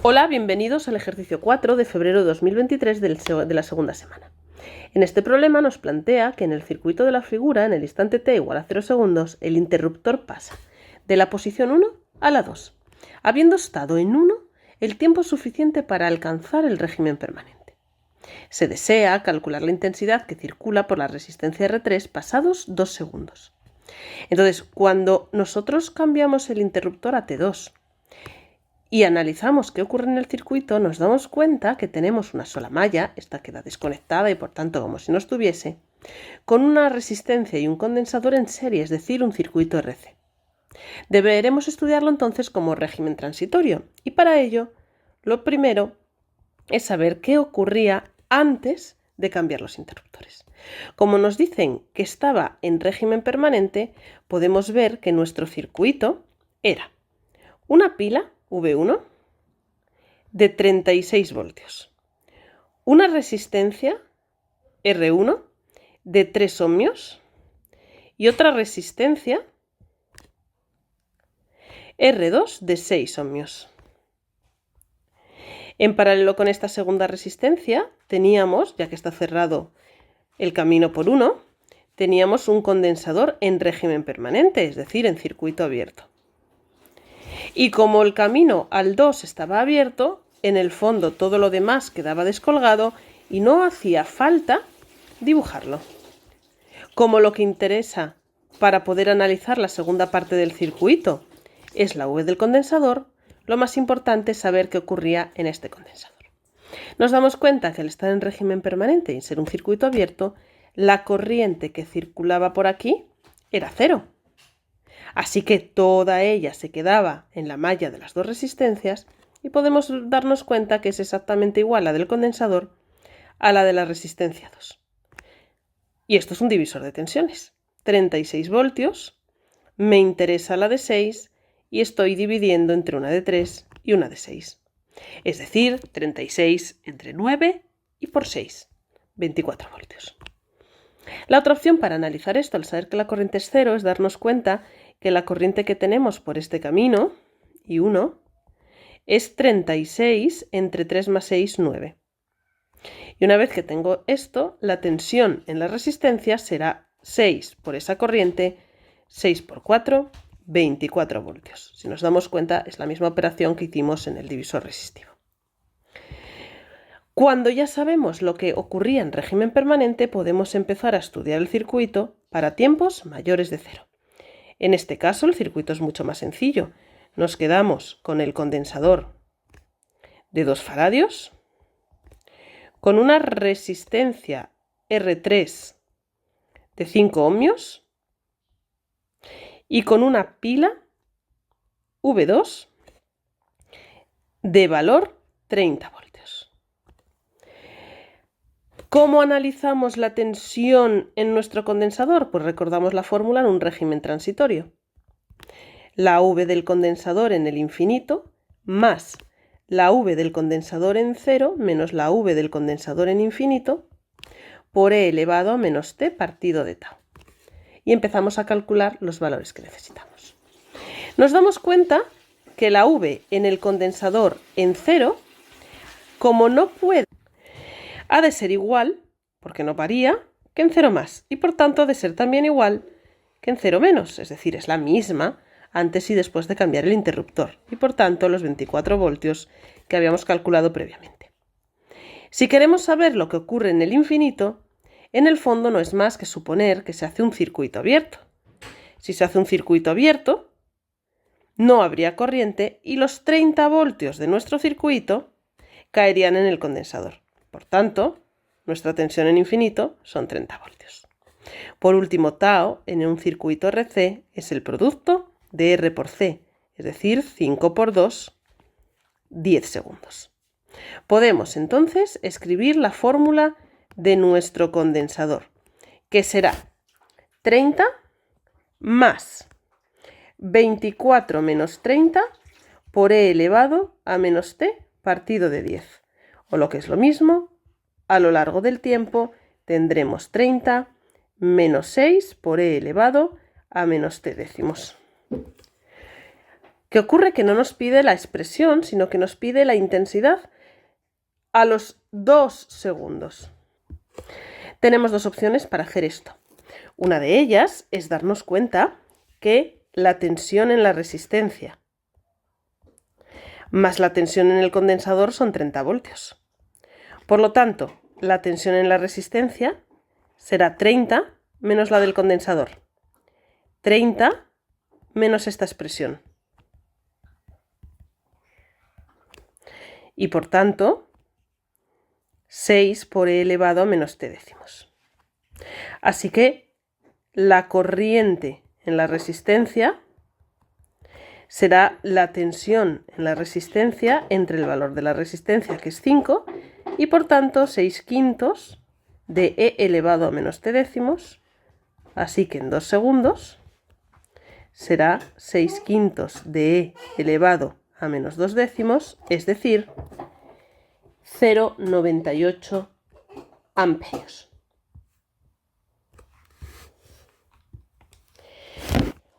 Hola, bienvenidos al ejercicio 4 de febrero de 2023 de la segunda semana. En este problema nos plantea que en el circuito de la figura, en el instante t igual a 0 segundos, el interruptor pasa de la posición 1 a la 2, habiendo estado en 1 el tiempo suficiente para alcanzar el régimen permanente. Se desea calcular la intensidad que circula por la resistencia R3 pasados 2 segundos. Entonces, cuando nosotros cambiamos el interruptor a T2 y analizamos qué ocurre en el circuito, nos damos cuenta que tenemos una sola malla, esta queda desconectada y por tanto como si no estuviese, con una resistencia y un condensador en serie, es decir, un circuito RC. Deberemos estudiarlo entonces como régimen transitorio y para ello lo primero es saber qué ocurría antes de cambiar los interruptores. Como nos dicen que estaba en régimen permanente, podemos ver que nuestro circuito era una pila V1 de 36 voltios, una resistencia R1 de 3 ohmios y otra resistencia R2 de 6 ohmios. En paralelo con esta segunda resistencia teníamos, ya que está cerrado el camino por 1, teníamos un condensador en régimen permanente, es decir, en circuito abierto. Y como el camino al 2 estaba abierto, en el fondo todo lo demás quedaba descolgado y no hacía falta dibujarlo. Como lo que interesa para poder analizar la segunda parte del circuito es la V del condensador, lo más importante es saber qué ocurría en este condensador. Nos damos cuenta que al estar en régimen permanente y ser un circuito abierto, la corriente que circulaba por aquí era cero. Así que toda ella se quedaba en la malla de las dos resistencias y podemos darnos cuenta que es exactamente igual la del condensador a la de la resistencia 2. Y esto es un divisor de tensiones. 36 voltios, me interesa la de 6 y estoy dividiendo entre una de 3 y una de 6. Es decir, 36 entre 9 y por 6, 24 voltios. La otra opción para analizar esto, al saber que la corriente es cero, es darnos cuenta que la corriente que tenemos por este camino, I1, es 36 entre 3 más 6, 9. Y una vez que tengo esto, la tensión en la resistencia será 6 por esa corriente, 6 por 4, 24 voltios. Si nos damos cuenta, es la misma operación que hicimos en el divisor resistivo. Cuando ya sabemos lo que ocurría en régimen permanente, podemos empezar a estudiar el circuito para tiempos mayores de 0. En este caso, el circuito es mucho más sencillo. Nos quedamos con el condensador de 2 faradios, con una resistencia R3 de 5 ohmios y con una pila V2 de valor 30 voltios. ¿Cómo analizamos la tensión en nuestro condensador? Pues recordamos la fórmula en un régimen transitorio. La V del condensador en el infinito más la V del condensador en 0 menos la V del condensador en infinito por E elevado a menos t partido de tau. Y empezamos a calcular los valores que necesitamos. Nos damos cuenta que la V en el condensador en 0, como no puede, ha de ser igual, porque no varía, que en 0 más, y por tanto ha de ser también igual que en 0 menos, es decir, es la misma antes y después de cambiar el interruptor, y por tanto los 24 voltios que habíamos calculado previamente. Si queremos saber lo que ocurre en el infinito, en el fondo no es más que suponer que se hace un circuito abierto. Si se hace un circuito abierto, no habría corriente y los 30 voltios de nuestro circuito caerían en el condensador. Por tanto, nuestra tensión en infinito son 30 voltios. Por último, tau en un circuito RC es el producto de R por C, es decir, 5 por 2, 10 segundos. Podemos entonces escribir la fórmula de nuestro condensador, que será 30 más 24 menos 30 por E elevado a menos t partido de 10. O lo que es lo mismo, a lo largo del tiempo tendremos 30 menos 6 por E elevado a menos t décimos. ¿Qué ocurre? Que no nos pide la expresión, sino que nos pide la intensidad a los 2 segundos. Tenemos dos opciones para hacer esto. Una de ellas es darnos cuenta que la tensión en la resistencia más la tensión en el condensador son 30 voltios. Por lo tanto, la tensión en la resistencia será 30 menos la del condensador. 30 menos esta expresión. Y por tanto, 6 por e elevado a menos t décimos. Así que la corriente en la resistencia será la tensión en la resistencia entre el valor de la resistencia, que es 5, y por tanto 6/5 de e elevado a menos t décimos, así que en 2 segundos será 6/5 de e elevado a menos 2 décimos, es decir, 0,98 amperios.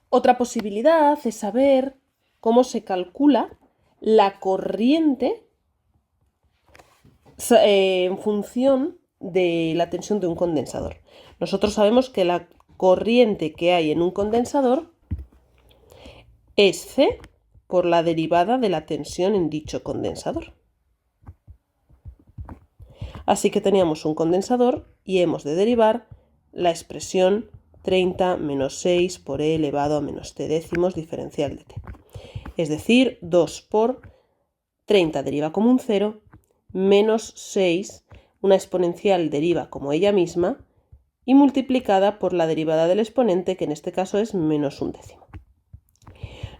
Otra posibilidad es saber cómo se calcula la corriente en función de la tensión de un condensador. Nosotros sabemos que la corriente que hay en un condensador es C por la derivada de la tensión en dicho condensador. Así que teníamos un condensador y hemos de derivar la expresión 30 menos 6 por e elevado a menos t décimos diferencial de t. Es decir, 2 por 30 deriva como un 0, menos 6, una exponencial deriva como ella misma, y multiplicada por la derivada del exponente, que en este caso es menos un décimo.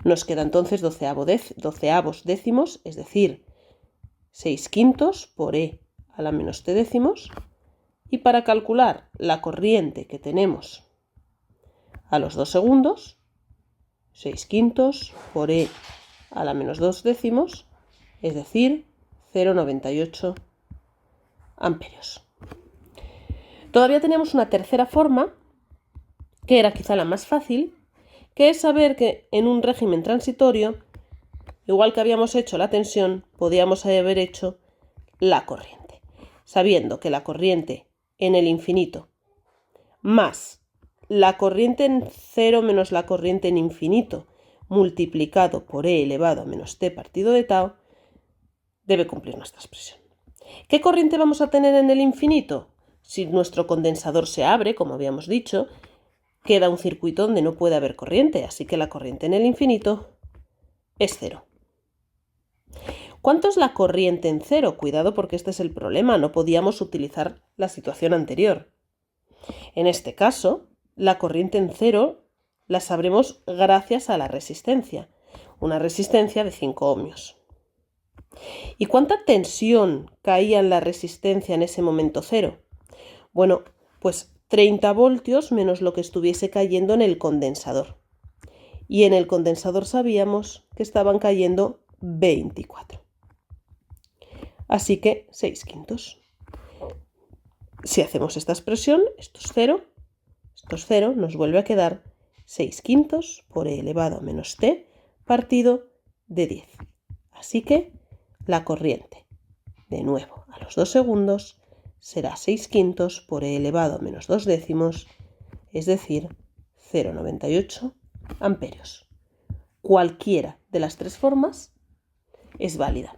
Nos queda entonces doceavos décimos, es decir, 6/5 por e a la menos t décimos, y para calcular la corriente que tenemos a los 2 segundos, 6/5 por e a la menos 2 décimos, es decir, 0,98 amperios. Todavía teníamos una tercera forma, que era quizá la más fácil, que es saber que en un régimen transitorio, igual que habíamos hecho la tensión, podíamos haber hecho la corriente. Sabiendo que la corriente en el infinito más la corriente en cero menos la corriente en infinito multiplicado por e elevado a menos t partido de tau debe cumplir nuestra expresión. ¿Qué corriente vamos a tener en el infinito? Si nuestro condensador se abre, como habíamos dicho, queda un circuito donde no puede haber corriente, así que la corriente en el infinito es 0. ¿Cuánto es la corriente en 0? Cuidado, porque este es el problema, no podíamos utilizar la situación anterior. En este caso, la corriente en 0 la sabremos gracias a la resistencia, una resistencia de 5 ohmios. ¿Y cuánta tensión caía en la resistencia en ese momento 0? Bueno, pues 30 voltios menos lo que estuviese cayendo en el condensador. Y en el condensador sabíamos que estaban cayendo 24. Así que 6/5. Si hacemos esta expresión, esto es 0, nos vuelve a quedar 6/5 por e elevado a menos t partido de 10. Así que la corriente, de nuevo a los 2 segundos, será 6/5 por e elevado a menos 2 décimos, es decir, 0,98 amperios. Cualquiera de las tres formas es válida.